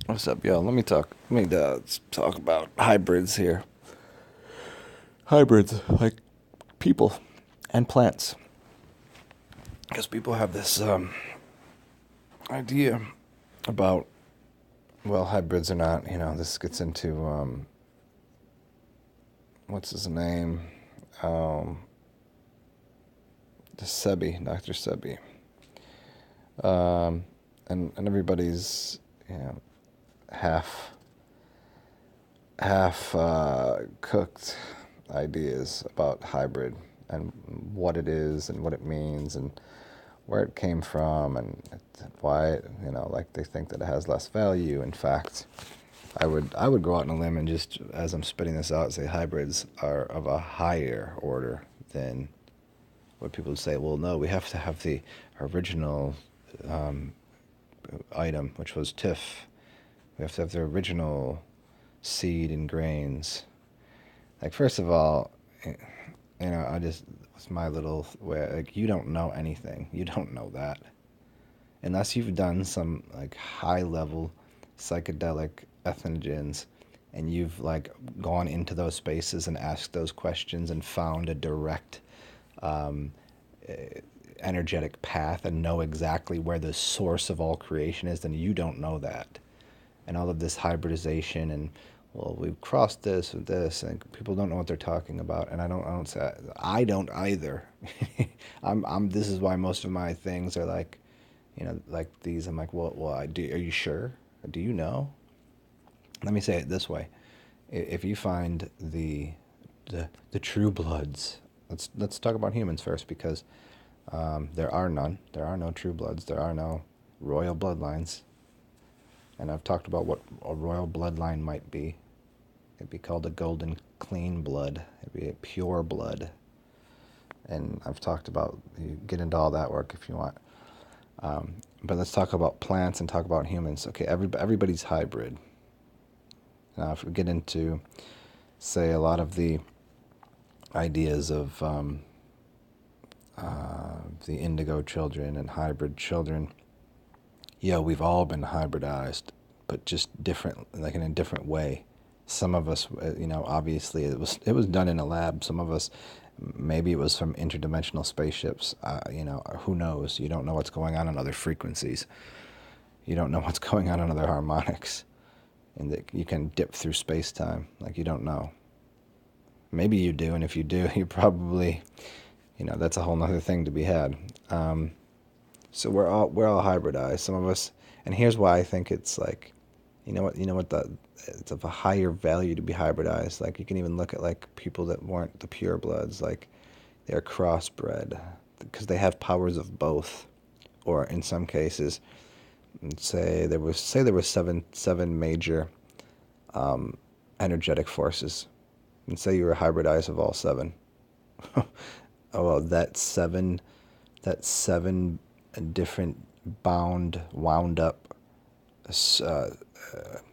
What's up, y'all? Let's talk about hybrids here. Hybrids, like people and plants. Because people have this idea about, well, hybrids are not, this gets into, what's his name? Um, Sebi, Dr. Sebi. Um, and everybody's, half cooked ideas about hybrid and what it is and what it means and where it came from and why like they think that it has less value. In fact, I would go out on a limb and just as I'm spitting this out say hybrids are of a higher order than what people would say. Well, no, we have to have the original um, item, which was TIFF. We have to have the original seed and grains. Like, first of all, I just, it's my little way, like, you don't know anything. You don't know that. Unless you've done some, like, high level psychedelic ethnogens and you've, like, gone into those spaces and asked those questions and found a direct um, eh, energetic path and know exactly where the source of all creation is, then you don't know that. And all of this hybridization and well, we've crossed this with this, and people don't know what they're talking about. And I don't say I don't either. I'm. This is why most of my things are like, like these. I'm like, well, I do. Are you sure? Do you know? Let me say it this way: if you find the true bloods, let's talk about humans first because there are none. There are no true bloods. There are no royal bloodlines. And I've talked about what a royal bloodline might be. It'd be called a golden clean blood. It'd be a pure blood. And I've talked about, you get into all that work if you want. But let's talk about plants and talk about humans. Okay, everybody's hybrid. Now, if we get into, say, a lot of the ideas of the indigo children and hybrid children, yeah, we've all been hybridized, but just different, like in a different way. Some of us, obviously it was done in a lab. Some of us, maybe it was from interdimensional spaceships. Who knows? You don't know what's going on other frequencies. You don't know what's going on other harmonics, and that you can dip through space time. Like you don't know. Maybe you do, and if you do, you probably, that's a whole nother thing to be had. So we're all hybridized. Some of us, and here's why I think it's like, it's of a higher value to be hybridized. Like you can even look at like people that weren't the pure bloods, like they're crossbred because they have powers of both, or in some cases, say there was seven major energetic forces, and say you were hybridized of all seven. Oh well, that seven different wound up uh,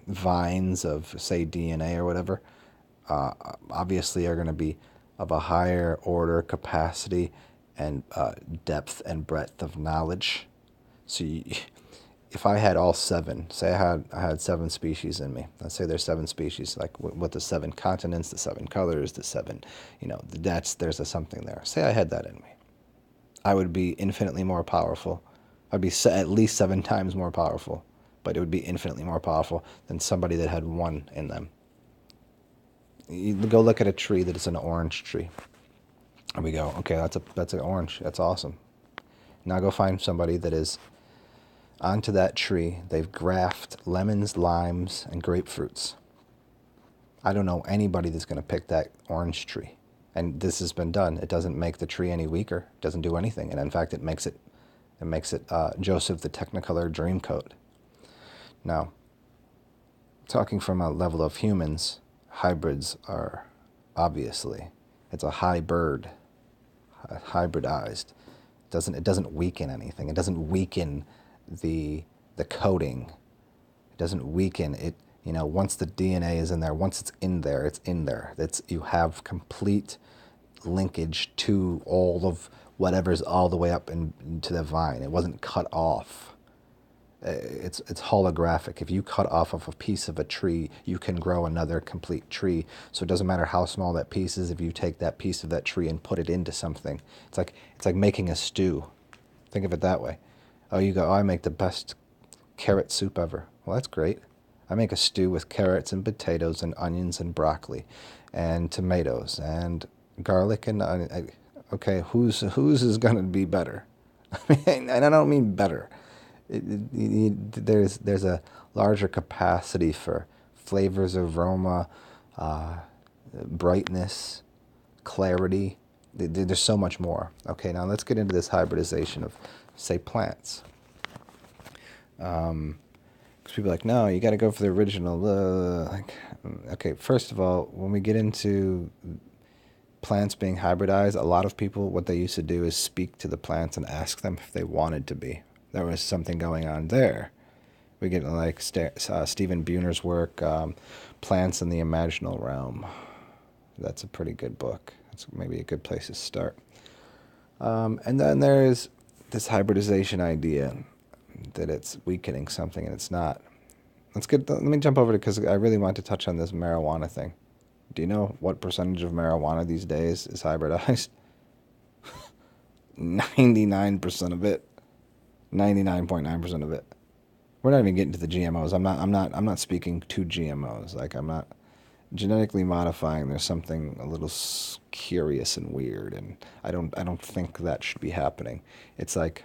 vines of, say, DNA or whatever, uh, obviously are going to be of a higher order capacity and depth and breadth of knowledge. So if I had all seven, say I had seven species in me. Let's say there's seven species, like with the seven continents, the seven colors, the seven, there's a something there. Say I had that in me. I would be infinitely more powerful. I'd be at least seven times more powerful, but it would be infinitely more powerful than somebody that had one in them. You go look at a tree that is an orange tree. There we go. Okay, that's an orange. That's awesome. Now go find somebody that is onto that tree. They've grafted lemons, limes, and grapefruits. I don't know anybody that's going to pick that orange tree. And this has been done. It doesn't make the tree any weaker. It doesn't do anything. And in fact, it makes it Joseph the Technicolor Dreamcoat. Now, talking from a level of humans, hybrids are obviously, it's a high bird, hybridized. It doesn't weaken anything. It doesn't weaken the coding. It doesn't weaken it. Once the DNA is in there, once it's in there, it's in there. You have complete linkage to all of whatever's all the way up into the vine. It wasn't cut off. It's holographic. If you cut off of a piece of a tree, you can grow another complete tree. So it doesn't matter how small that piece is. If you take that piece of that tree and put it into something, it's like making a stew. Think of it that way. Oh, you go, oh, I make the best carrot soup ever. Well, that's great. I make a stew with carrots and potatoes and onions and broccoli and tomatoes and garlic and onion. Okay, whose is gonna be better? I mean, and I don't mean better. There's a larger capacity for flavors, aroma, uh, brightness, clarity. There's so much more. Okay, now let's get into this hybridization of, say, plants. Because people are like, no, you got to go for the original. Okay, first of all, when we get into plants being hybridized, a lot of people, what they used to do is speak to the plants and ask them if they wanted to be. There was something going on there. We get like Stephen Buhner's work, Plants in the Imaginal Realm. That's a pretty good book. That's maybe a good place to start. And then there's this hybridization idea that it's weakening something and it's not. Let me jump over to, because I really want to touch on this marijuana thing. Do you know what percentage of marijuana these days is hybridized? 99% of it. 99.9% of it. We're not even getting to the GMOs. I'm not speaking to GMOs. Like, I'm not genetically modifying. There's something a little curious and weird, and I don't think that should be happening. It's like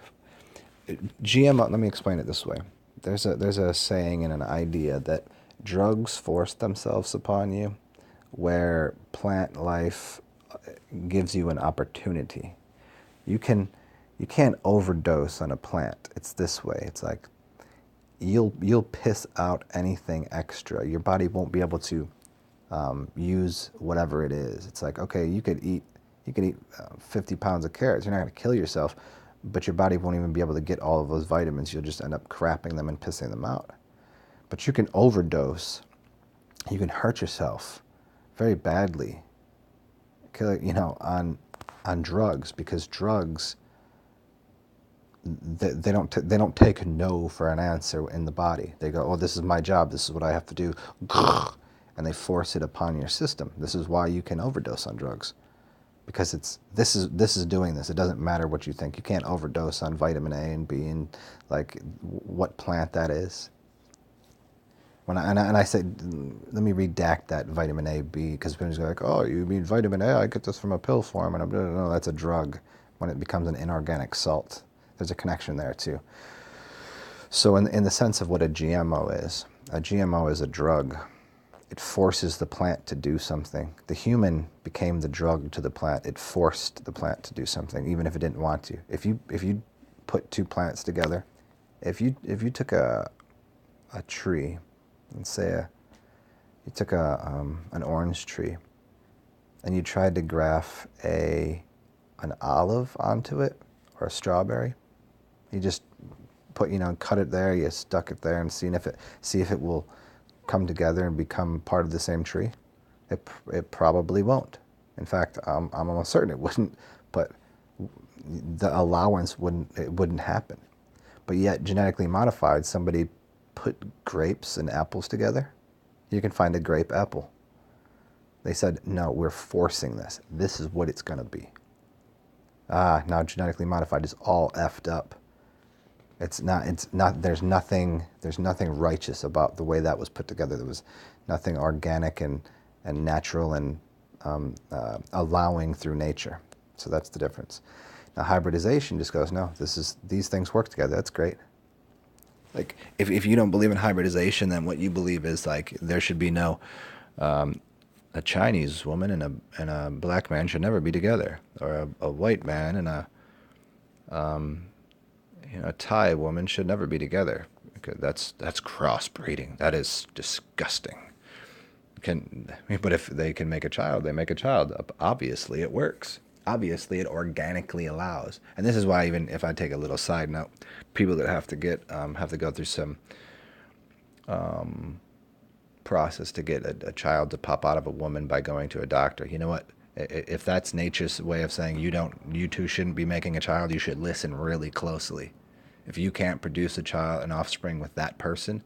GMO. Let me explain it this way. There's a saying and an idea that drugs force themselves upon you, where plant life gives you an opportunity. You can't overdose on a plant. It's this way. It's like you'll piss out anything extra. Your body won't be able to use whatever it is. It's like, okay, you could eat 50 pounds of carrots. You're not going to kill yourself, but your body won't even be able to get all of those vitamins. You'll just end up crapping them and pissing them out. But you can overdose. You can hurt yourself very badly, on drugs, because drugs, they don't take no for an answer in the body. They go, oh, this is my job. This is what I have to do, and they force it upon your system. This is why you can overdose on drugs, because this is doing this. It doesn't matter what you think. You can't overdose on vitamin A and B and like what plant that is. When I say, let me redact that vitamin A, B, because people go like, oh, you mean vitamin A? I get this from a pill form, and I'm no, that's a drug. When it becomes an inorganic salt, there's a connection there too. So in the sense of what a GMO is a drug. It forces the plant to do something. The human became the drug to the plant. It forced the plant to do something, even if it didn't want to. If you put two plants together, if you took a tree, and say you took an orange tree, and you tried to graft an olive onto it, or a strawberry, you just cut it there, you stuck it there, and see if it will come together and become part of the same tree. It probably won't. In fact, I'm almost certain it wouldn't. But the allowance wouldn't happen. But yet, genetically modified, somebody put grapes and apples together. You can find a grape apple. They said, no, we're forcing this. This is what it's going to be. Now genetically modified is all effed up. It's not, there's nothing righteous about the way that was put together. There was nothing organic and natural and allowing through nature. So that's the difference. Now hybridization just goes, no, these things work together. That's great. Like, if you don't believe in hybridization, then what you believe is like there should be no a Chinese woman and a black man should never be together, or a white man and a Thai woman should never be together. That's crossbreeding. That is disgusting. But if they can make a child, they make a child. Obviously, it works. Obviously, it organically allows. And this is why, even if I take a little side note, people that have to go through some process to get a child to pop out of a woman by going to a doctor. You know what? If that's nature's way of saying you two shouldn't be making a child, you should listen really closely. If you can't produce a child, an offspring with that person,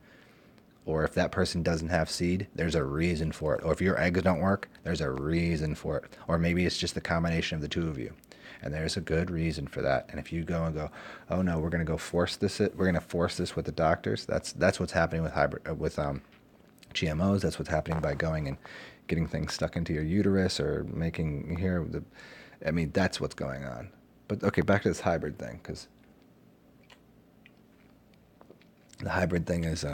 or if that person doesn't have seed, there's a reason for it. Or if your eggs don't work, there's a reason for it. Or maybe it's just the combination of the two of you. And there's a good reason for that. And if you go and go, oh no, we're going to go force this, we're going to force this with the doctors. That's what's happening with GMOs. That's what's happening by going and getting things stuck into your uterus or making here. I mean, that's what's going on. But okay, back to this hybrid thing, because the hybrid thing is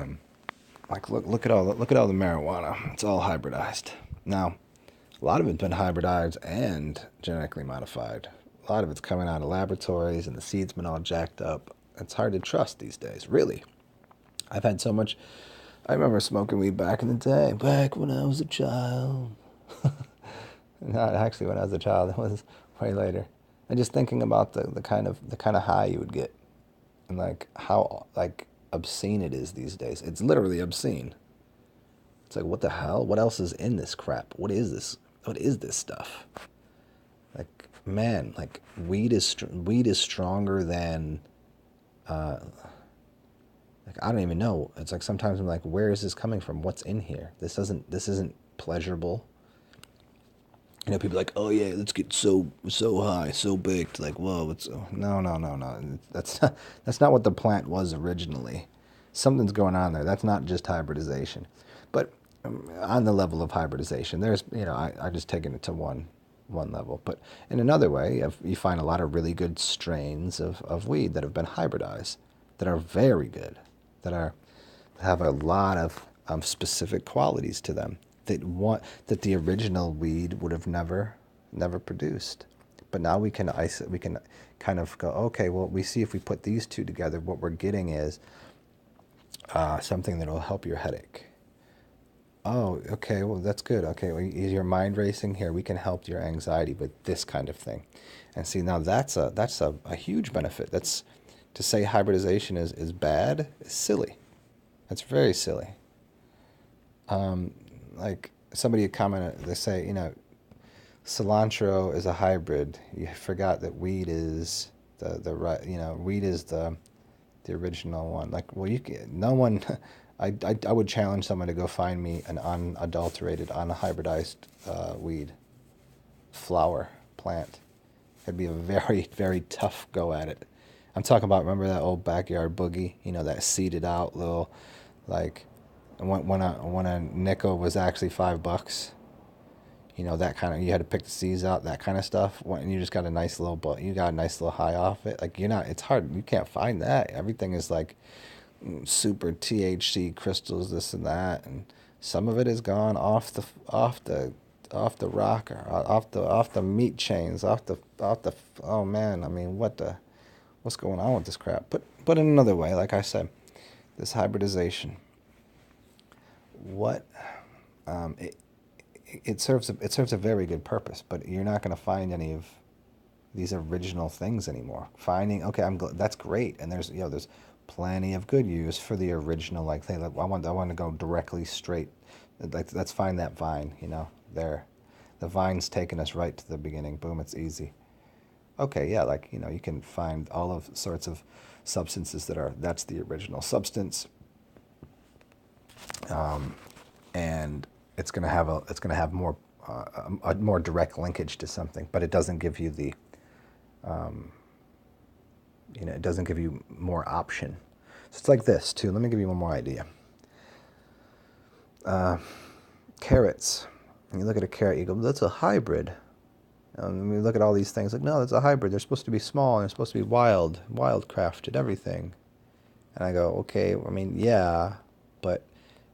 like look at all the marijuana. It's all hybridized. Now, a lot of it's been hybridized and genetically modified. A lot of it's coming out of laboratories, and the seed's been all jacked up. It's hard to trust these days, really. I've had so much. I remember smoking weed back in the day, back when I was a child. Not actually when I was a child. It was way later. And just thinking about the kind of high you would get, and like how like obscene it is these days. It's literally obscene. It's like, what the hell? What else is in this crap? What is this? What is this stuff? Like, man, like weed is stronger than like, I don't even know. It's like sometimes I'm like, where is this coming from? What's in here? This isn't pleasurable. You know, people are like, oh yeah, let's get so high, so baked. Like, whoa, it's no. That's not what the plant was originally. Something's going on there. That's not just hybridization. But on the level of hybridization, there's, I just taken it to one level. But in another way, you find a lot of really good strains of weed that have been hybridized, that are very good, that have a lot of specific qualities to them that the original weed would have never produced. But now we can kind of go, okay, well, we see if we put these two together, what we're getting is something that will help your headache. Oh, okay, well, that's good. Okay, well, is your mind racing? Here, we can help your anxiety with this kind of thing. And see, now that's a huge benefit. That's, to say hybridization is bad is silly. That's very silly. Like somebody commented, they say, cilantro is a hybrid. You forgot that weed is the right, weed is the original one. Like, well, no one. I would challenge someone to go find me an unadulterated, unhybridized weed flower plant. It'd be a very, very tough go at it. I'm talking about, remember that old backyard boogie? That seeded out little, like, when a nickel was actually $5. That kind of, you had to pick the seeds out, that kind of stuff. And you just got a nice little, you got a nice little high off it. Like, it's hard. You can't find that. Everything is like super THC crystals, this and that, and some of it is gone off the rock, or off the meat chains, off the. Oh man, I mean, what's going on with this crap? But in another way, like I said, this hybridization. What it serves a very good purpose, but you're not going to find any of these original things anymore. Finding, okay, that's great, and there's plenty of good use for the original. Like, hey, I want to go directly straight. Like, let's find that vine. There, the vine's taking us right to the beginning. Boom, it's easy. Okay, yeah, like, you can find all of sorts of substances that's the original substance. And it's going to have more a more direct linkage to something, but it doesn't give you the it doesn't give you more option. So it's like this too. Let me give you one more idea. Carrots. When you look at a carrot, you go, that's a hybrid. And we look at all these things like, no, that's a hybrid. They're supposed to be small, and they're supposed to be wild crafted, everything. And I go, okay, I mean, yeah, but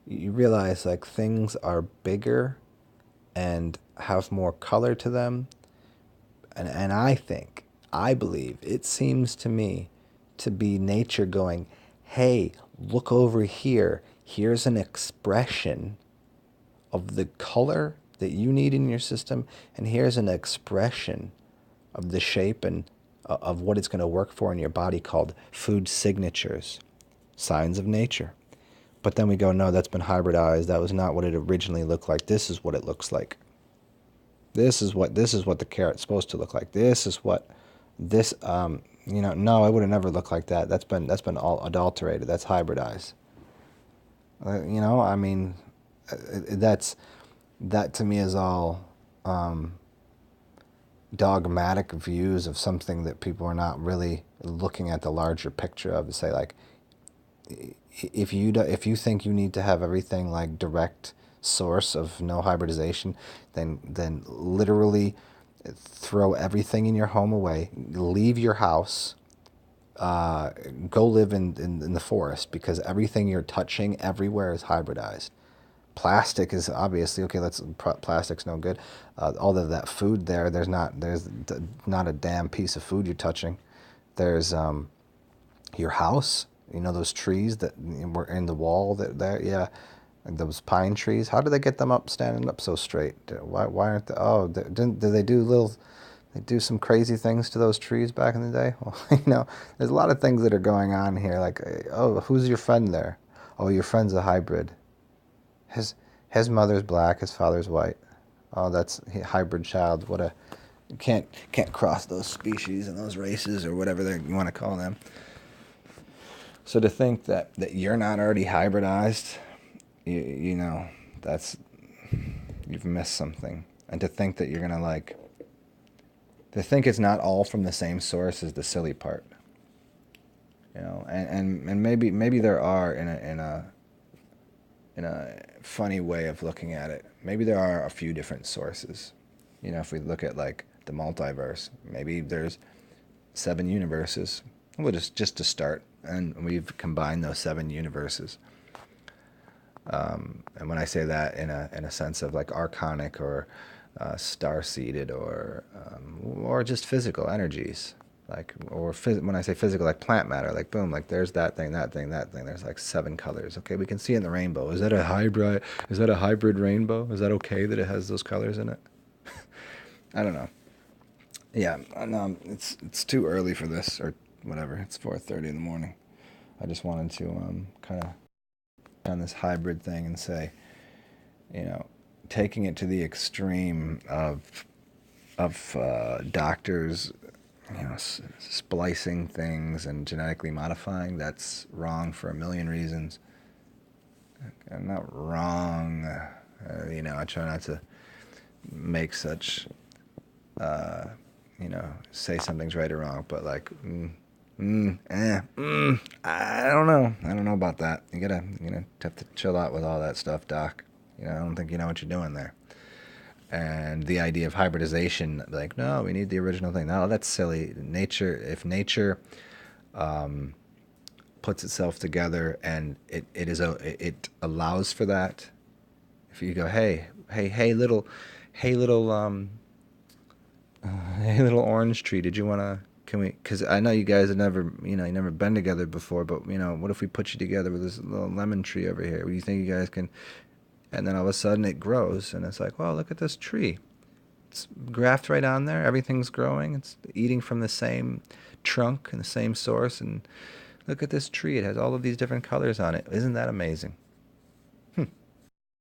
you realize, like, things are bigger and have more color to them. And I believe, it seems to me to be nature going, hey, look over here. Here's an expression of the color that you need in your system, and here's an expression of the shape and of what it's going to work for in your body, called food signatures, signs of nature. But then we go, no, that's been hybridized. That was not what it originally looked like. This is what it looks like. This is what the carrot's supposed to look like. This is what this No, it would have never looked like that. That's been all adulterated. That's hybridized. I mean, that's that to me is all dogmatic views of something that people are not really looking at the larger picture of. To say like, if you think you need to have everything like direct source of no hybridization, then literally throw everything in your home away, leave your house, go live in the forest, because everything you're touching everywhere is hybridized. Plastic is obviously okay. Plastic's no good. All of that food there's not a damn piece of food you're touching. There's your house. Those trees that were in the wall that there, yeah, like those pine trees. How do they get them up, standing up so straight? Why aren't they? Oh, did they do little? They do some crazy things to those trees back in the day. Well, there's a lot of things that are going on here. Like, oh, who's your friend there? Oh, your friend's a hybrid. His his mother's black, his father's white. Oh, that's a hybrid child. What a can't cross those species and those races or whatever you want to call them. So to think that you're not already hybridized, that's you've missed something. And to think that you're gonna to think it's not all from the same source is the silly part. And maybe there are in a funny way of looking at it. Maybe there are a few different sources. If we look at like the multiverse, maybe there's 7 universes. Well, just to start, and we've combined those 7 universes. And when I say that in a sense of like archonic or star seeded or just physical energies, like when I say physical, like plant matter, like boom, like there's that thing, that thing, that thing. There's like 7 colors. Okay, we can see in the rainbow. Is that a hybrid? Is that a hybrid rainbow? Is that okay that it has those colors in it? I don't know. Yeah, no, it's too early for this or whatever. It's 4:30 in the morning. I just wanted to kind of on this hybrid thing and say, you know, taking it to the extreme of doctors, splicing things and genetically modifying. That's wrong for a million reasons. I'm not wrong. I try not to make such, say something's right or wrong, but like, I don't know. I don't know about that. You have to chill out with all that stuff, Doc. I don't think you know what you're doing there. And the idea of hybridization, like, no, we need the original thing. No, that's silly. If nature puts itself together and it allows for that. If you go, hey, little, hey, little orange tree, did you want to? Can we? Because I know you guys have never, you never been together before. But what if we put you together with this little lemon tree over here? Do you think you guys can? And then all of a sudden it grows, and it's like, wow, look at this tree. It's grafted right on there. Everything's growing. It's eating from the same trunk and the same source. And look at this tree. It has all of these different colors on it. Isn't that amazing?